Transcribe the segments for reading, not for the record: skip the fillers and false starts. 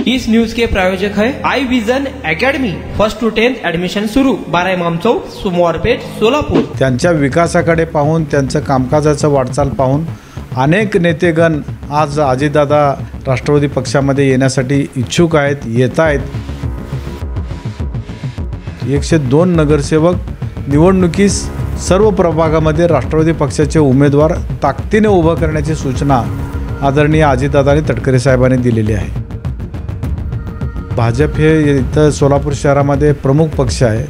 इस news के प्रायोजक है I vision academy. 1st to 10th admission सुरू। 12 इमाम चौक, सोमवारपेठ, सोलापूर। त्यांच्या विकासाकडे पाहून, त्यांचं कामकाजाचं वाटचाल पाहून अनेक नेतेगण आज अजितदादा राष्ट्रवादी पक्षामध्ये येण्यासाठी इच्छुक आहेत, येत आहेत। 102 नगरसेवक निवडणुकीस सर्व प्रभागामध्ये राष्ट्रवादी पक्षाचे उमेदवार ताकदीने उभा करण्याची सूचना आदरणीय अजितदादा तटकरे साहेबांनी दिलेली आहे। भाजप हे इथं सोलापूर शहरामध्ये प्रमुख पक्ष आहे।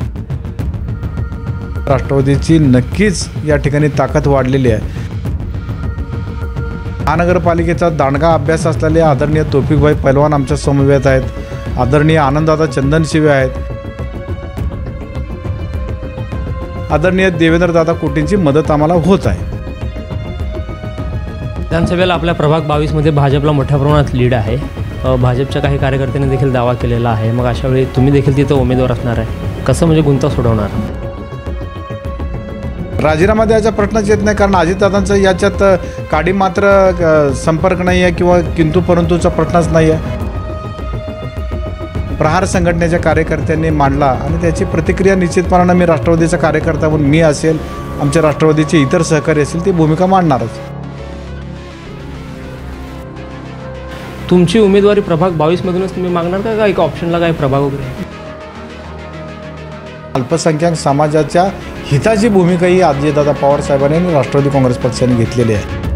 राष्ट्रवादीची नक्कीच या ठिकाणी ताकद वाढलेली आहे। महानगरपालिकेचा दांडगा अभ्यास असलेले आदरणीय तौफिकभाई पैलवान आमच्या समवेत आहेत। आदरणीय आनंददादा चंदनशिवे आहेत। आदरणीय देवेंद्रदादा कोटींची मदत आम्हाला होत आहे। विधानसभेला आपल्या प्रभाग 22 मध्ये भाजपला मोठ्या प्रमाणात लीड आहे। भाजपच्या काही कार्यकर्त्यांनी देखील दावा केलेला आहे। मग अशा वेळी तुम्ही देखील तिथे उमेदवार असणार आहे, कसं म्हणजे गुंता सोडवणार? राजीनामा द्यायचा प्रश्नच येत नाही, कारण अजितदादांचा याच्यात काडी मात्र संपर्क नाही आहे किंवा किंतु परंतुचा प्रश्नच नाही आहे। प्रहार संघटनेच्या कार्यकर्त्यांनी मांडला आणि त्याची प्रतिक्रिया निश्चितपणाने मी राष्ट्रवादीचा कार्यकर्ता म्हणून मी असेल, आमच्या राष्ट्रवादीचे इतर सहकारी असतील ती भूमिका मांडणारच। तुमची उमेदवारी प्रभाग 22 मधूनच तुम्ही मागणार का एक ऑप्शनला काय प्रभाग वगैरे? अल्पसंख्याक समाजाच्या हिताची भूमिका ही अजितदादा पवार साहेबांनी आणि राष्ट्रवादी काँग्रेस पक्षाने घेतलेली आहे।